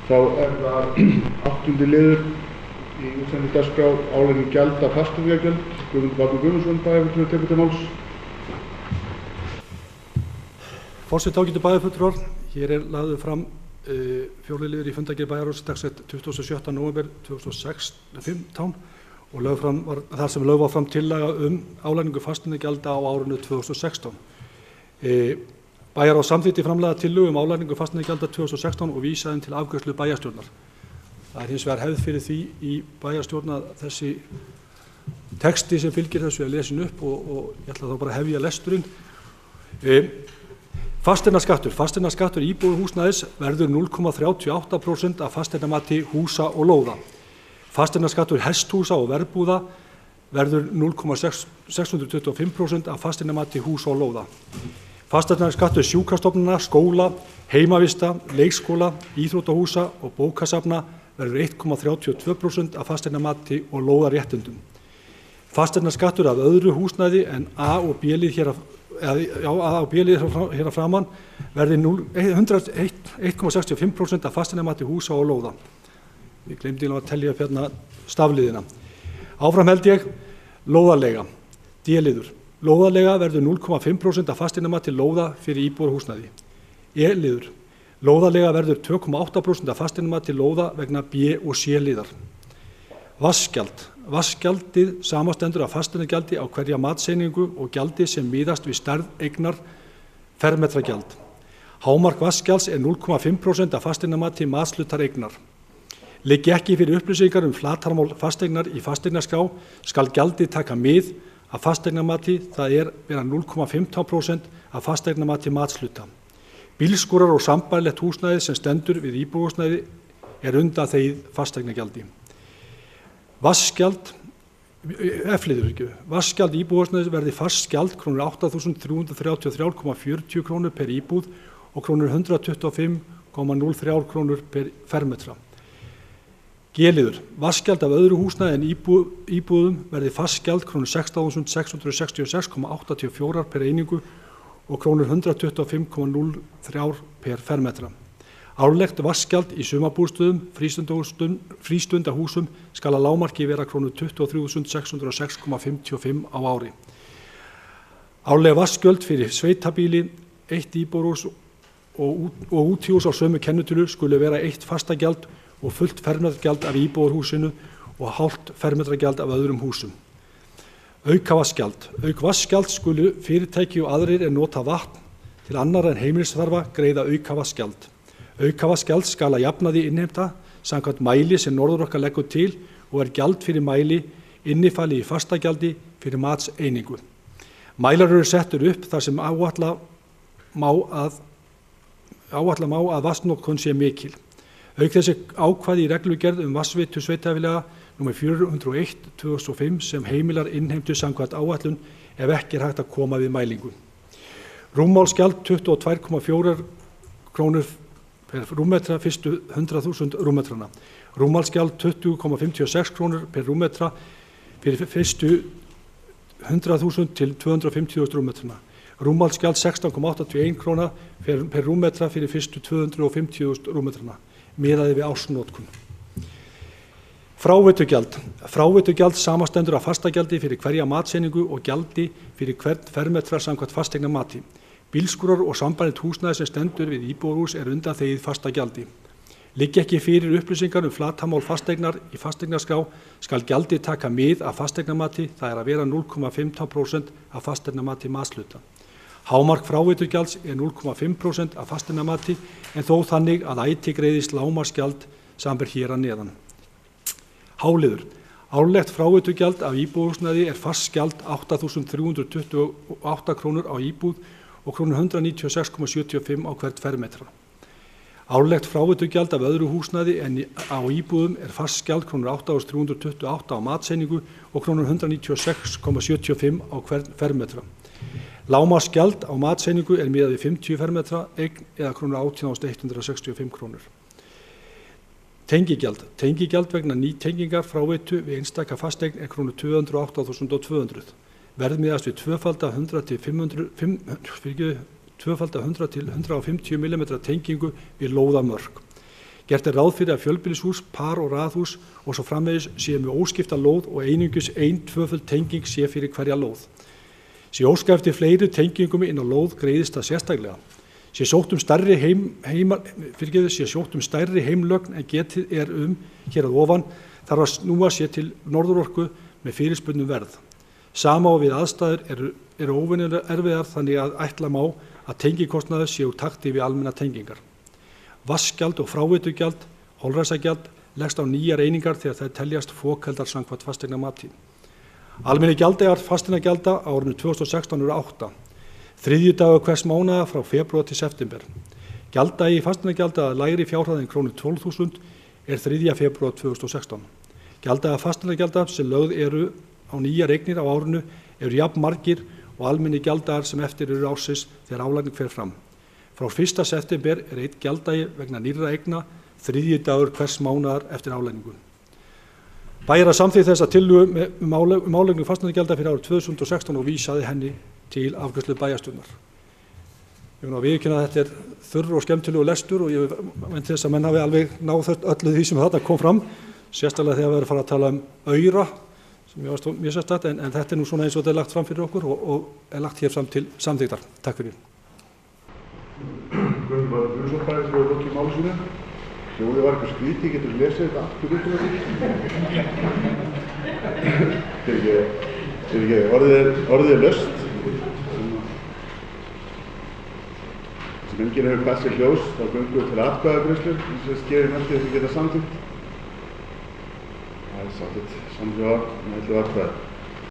Þá það 8. liður í útsendingu dagskrá álagning gjalda fasteignagjöld. Guðmundur Baldvin Guðmundsson, bæjarfulltrúi, tekur til máls. Forseti, ágætu bæjarfulltrúar, hér lagður fram 4. liður í fundargerð bæjarráðs dagsett 27. nóvember 2015 og þar sem lögð var fram tillaga álagningu fasteignagjalda á árinu 2016. Bæjarráð samþykkti framlagða tillögu álagningu fasteignagjalda 2016 og vísaði til afgreiðslu bæjarstjórnar. Það hins vegar hefð fyrir því í bæjarstjórn að þessi texti sem fylgir þessu lesin upp og ég ætla þá bara að hefja lesturinn. Fasteignaskattur íbúðarhúsnæðis verður 0,38% af fasteignamati húsa og lóða. Fasteignaskattur hesthúsa og verbúða verður 0,625% af fasteignamati húsa og lóða. Fasteignaskattur sjúkrastofnana, skóla, heimavista, leikskóla, íþróttahúsa og bókasafna verður 1,32% af fasteignamati og lóðaréttindum. Fasteignaskattur af öðru húsnæði en A og B-lið hér að framan verði 1,65% af fasteignamati húsa og lóða. Við gleymdum að telja upp hérna stafliðina. Áfram held ég, lóðarleiga, D-liður. Lóðarleiga verður 0,5% af fasteignamati lóða fyrir íbúðarhúsnæði. E-liður. Lóðarleiga verður 2,8% af fasteignamati lóða vegna B- og C-liðar. Vatnsgjald. Vatnsgjaldið samastendur af fasteignagjaldi á hverja matseiningu og gjaldi sem miðast við stærð eignar fermetragjald. Hámark vatnsgjalds er 0,5% af fasteignamati matshlutar eignar. Liggi ekki fyrir upplýsingar flatarmál fasteignar í fasteignaskrá skal gjaldið taka mið af fasteignamati, það er vera 0,15% af fasteignamati matshluta. Bílskúrar og sambærilegt húsnæði sem stendur við íbúðarhúsnæði er undanþegið fasteignagjaldi. Vatnsgjald, F-liður, vatnsgjald íbúðarhúsnæðis verði fast gjald krónur 8.333,40 krónur per íbúð og krónur 125,03 krónur per fermetra. G-liður. Vatnsgjald af öðru húsnæði en íbúðum verði fast gjald krónur 16.666,84 per einingu og krónur 125,03 per fermetra. Árlegt vatnsgjald í sumarbústöðum, frístundahúsum skal að lágmarki vera krónur 23.606,55 á ári. Árleg vatnsgjöld fyrir sveitabíli, 1 íbúðarhús og útihús á sömu kennitölu skuli vera 1 fastagjald og fullt fermetragjald af íbúðarhúsinu og hálft fermetragjald af öðrum húsum. Aukavatnsgjald. Auk vatnsgjald skulu fyrirtæki og aðrir nota vatn til annarra en heimilisþarfa greiða aukavatnsgjald. Aukavatnsgjald skal að jafnaði innheimta samkvæmt mæli sem Norðurorka leggur til og gjald fyrir mæli innifalið í fastagjaldi fyrir matseiningu. Mælar eru settur upp þar sem áætla má að vatnsnotkun sé mikil. Auk þessi ákvæði í reglugerð vatnsveitu sveitarfélaga nr. 401/2005 sem heimilar innheimtu samkvæmt áætlun ef ekki hægt að koma við mælingu. Rúmmálsgjald 22,4 krónur per rúmmetra fyrstu 100.000 rúmmetrana. Rúmmálsgjald 20,56 krónur per rúmmetra fyrir fyrstu 100.000 til 250.000 rúmmetrana. Rúmmálsgjald 16,81 króna per rúmmetra fyrir fyrstu 250.000 rúmmetrana. Miðaði við ársnotkun. Fráveitugjald. Fráveitugjald samastendur af fastagjaldi fyrir hverja matseiningu og gjaldi fyrir hvern fermetra samkvæmt fasteignamati. Bílskúrar og sambærilegt húsnæði sem stendur við íbúðarhús undanþegið fastagjaldi. Liggi ekki fyrir upplýsingar flatarmál fasteignar í fasteignaskrá skal gjaldið taka mið af fasteignamati, það er að vera 0,15% af fasteignamati matshluta. Hámark fráveitugjalds 0,5% af fasteignamati en þó þannig að ætíð greiðist lágmarksgjald samanber hér að neðan. H-liður. Árlegt fráveitugjald af íbúðarhúsnæði fast gjald 8.328 krónur á íbúð og krónur 196,75 á hvert fermetra. Árlegt fráveitugjald af öðru húsnæði en á íbúðum fast gjald krónur 8.328 á matseiningu og krónur 196,75 á hvert fermetra. Lágmarksgjald á matseiningu miðað við 50 fermetra eign eða krónur 18.165 krónur. Tengigjald. Tengigjald vegna nýtengingar fráveitu við einstaka fasteign krónur 208.200. Verðmiðast við tvöfalda 100 til 150 mm tengingu við lóðamörk. Gert ráð fyrir að fjölbýlishús, par- og raðhús og svo framvegis séu með óskipta lóð og einungis tvöföld tenging sé fyrir hverja lóð. Sé óskað eftir fleiri tengingum inn á lóð greiðist það sérstaklega. Sé sótt stærri heimlögn en getið hér að ofan þarf að snúa sér til Norðurorku með fyrirspurnum verð. Sama á við aðstæður eru óvenjulega erfiðar þannig að ætla má að tengikostnaður sé úr takti við almenna tengingar. Vatnsgjald og fráveitugjald, holræsagjald leggst á nýjar einingar þegar þær teljast fokhaldar samkvæmt fasteignamati. Almennir gjalddagar fasteignagjalda á árinu 2016 eru 8. Þriðji dagur hvers mánaðar frá febrúar til september. Gjalddagi fasteignagjalda að lægri fjárhæð en krónu 12.000 er 3. febrúar 2016. Gjalddagar fasteignagjalda sem lögð eru á nýjar eignir á árinu eru jafn margir og almennir gjalddagar sem eftir eru ársins þegar álagning fer fram. Frá 1. september er 1 gjalddagi vegna nýrra eigna, 3. dagur hvers mánaðar eftir álagningu. Bæjar að samþykkt þessa tillögu um álagningu fasteignagjalda fyrir árið 2016 og vísaði henni til afgreiðslu bæjarstjórnar. Ég vil viðurkenna að þetta er þurr og skemmtilegur lestur og ég veit þess að menn hafi alveg náð öllu því sem þetta kom fram, sérstaklega þegar við erum að fara að tala aura, sem ég varst mjög sérstakt, en þetta er nú svona eins og þetta er lagt fram fyrir okkur og er lagt hér fram til samþykktar. Takk fyrir. Guðmundur Baddi Guðmundsson bæði sem hefur lokið máli sínu. Hljóðið var eitthvað skrítið, getur þú lesið þetta aftur út úr þetta? Orðið er laust. Sem enginn hefur kvætt sér hljós, þá göngum við til atkvæðagreiðslu, eins og skerir næstu þess að geta samþykkt. Það er samþykkt samhljóða með 11 atkvæði.